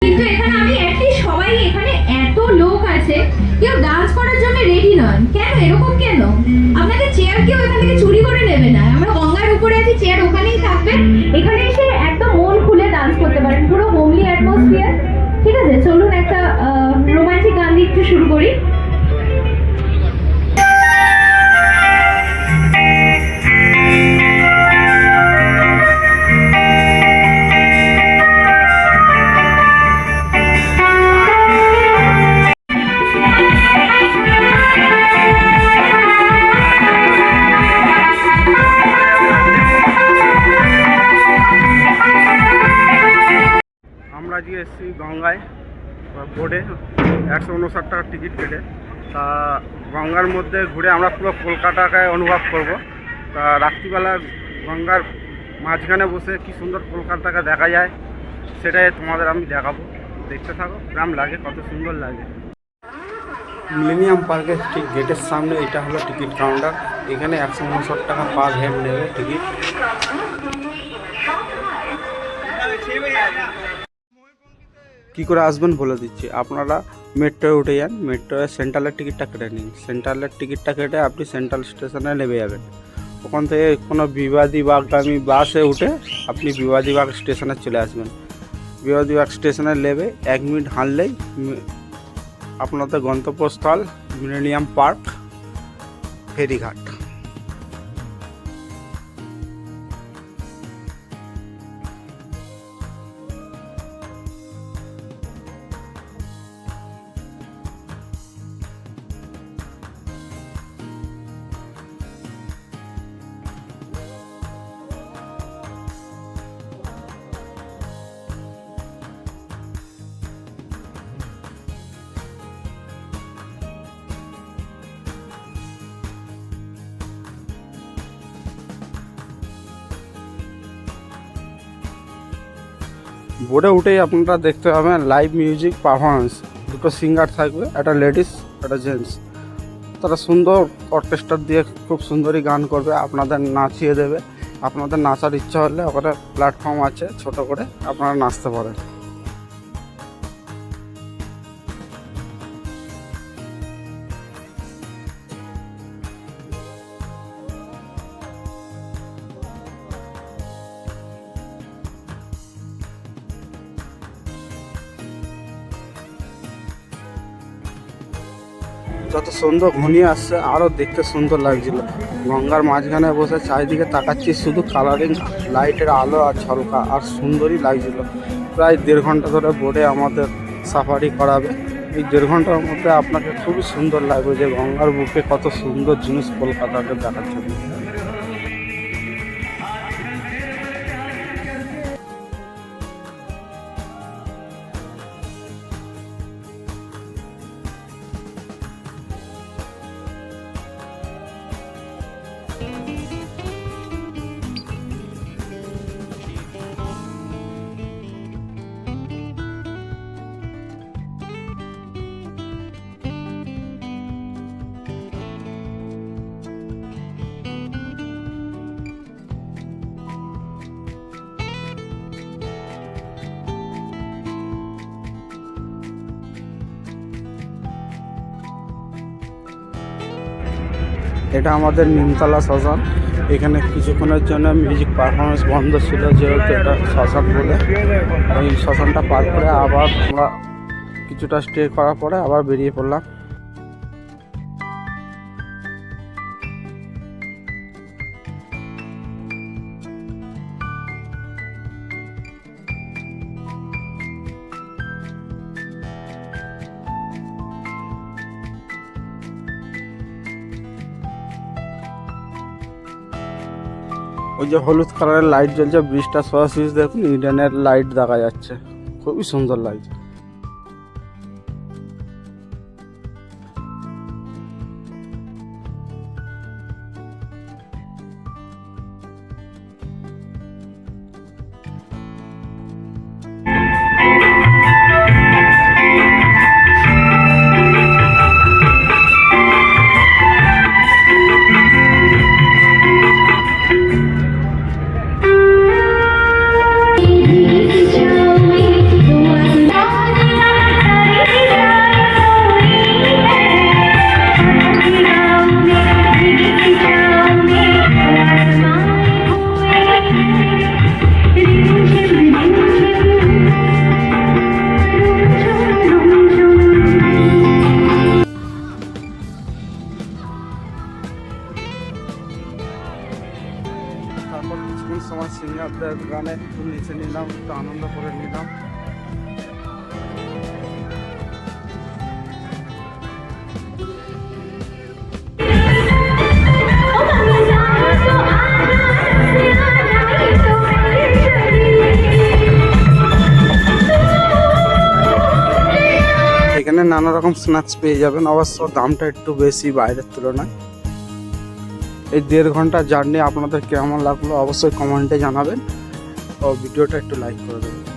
কিন্তু এখানে আমি অ্যাটলিস্ট সবাই এখানে এত লোক আছে, কেউ ডান্স করার জন্য রেডি নন। কেন এরকম কেন? আপনাদের চেয়ার কেউ এখান থেকে চুরি করে নেবে না। আমরা গঙ্গার উপরে আছি, চেয়ার ওখানেই থাকবে। এখানে এসে একদম মন খুলে ডান্স করতে পারেন, পুরো হোমলি অ্যাটমসফিয়ার। ঠিক আছে, চলুন একটা রোমান্টিক গান দিয়ে একটু শুরু করি। আমরা আজকে এসেছি গঙ্গায় বোটে 159 টাকার টিকিট কেটে। তা গঙ্গার মধ্যে ঘুরে আমরা পুরো কলকাতাকে অনুভব করব। তা রাত্রিবেলা গঙ্গার মাঝখানে বসে কি সুন্দর কলকাতাকে দেখা যায়, সেটাই তোমাদের আমি দেখাবো। দেখতে থাকো, গ্রাম লাগে, কত সুন্দর লাগে। মিলেনিয়াম পার্কের ঠিক গেটের সামনে এটা হলো টিকিট কাউন্টার। এখানে 159 টাকা পার হেড নেবে টিকিট। কী করে আসবেন বলে দিচ্ছি, আপনারা মেট্রোয় উঠে যান, মেট্রোয় সেন্ট্রালের টিকিটটা কেটে নিন। সেন্ট্রালের টিকিটটা কেটে আপনি সেন্ট্রাল স্টেশনে নেমে যাবেন। ওখান থেকে কোনো বিবাদীবাগগামী বাসে উঠে আপনি বিবাদীবাগ স্টেশনে চলে আসবেন। বিবাদীবাগ স্টেশনে নেমে 1 মিনিট হাঁটলেই আপনাদের গন্তব্যস্থল মিলেনিয়াম পার্ক ফেরিঘাট। বোর্ডে উঠেই আপনারা দেখতে পাবেন লাইভ মিউজিক পারফরমেন্স। দুটো সিঙ্গার থাকবে, একটা লেডিস একটা জেন্টস। তারা সুন্দর অর্কেস্ট্রা দিয়ে খুব সুন্দরই গান করবে, আপনাদের নাচিয়ে দেবে। আপনাদের নাচার ইচ্ছা হলে ওখানে প্ল্যাটফর্ম আছে ছোট করে, আপনারা নাচতে পারেন। যত সুন্দর ঘনিয়ে আসছে আরও দেখতে সুন্দর লাগছিল। গঙ্গার মাঝখানে বসে চারিদিকে তাকাচ্ছি, শুধু কালারিং লাইটের আলো আর ঝলকা, আর সুন্দরই লাগছিল। প্রায় 1.5 ঘন্টা ধরে বোটে আমাদের সাফারি করাবে। এই 1.5 ঘন্টার মধ্যে আপনাকে খুবই সুন্দর লাগবে যে গঙ্গার বুকে কত সুন্দর জিনিস কলকাতাকে দেখার জন্য। এটা আমাদের নিমতলা শ্মশান। এখানে কিছুক্ষণের জন্য মিউজিক পারফরমেন্স বন্ধ ছিল, যেহেতু এটা শ্মশান বলে। ওই শ্মশানটা পার করে আবার আমরা কিছুটা স্টে করার পরে আবার বেরিয়ে পড়লাম। ওই যে হলুদ কালারের লাইট জ্বলছে, ব্রিজটা সোজা দেখুন, ইডেনের লাইট দেখা যাচ্ছে, খুবই সুন্দর লাগছে। এখানে নানা রকম স্ন্যাক্স পেয়ে যাবেন, অবশ্য দামটা একটু বেশি বাইরের তুলনায়। এই 1.5 ঘন্টা জার্নি আপনাদের কেমন লাগলো অবশ্যই কমেন্টে জানাবেন ও ভিডিওটা একটু লাইক করে দেবেন।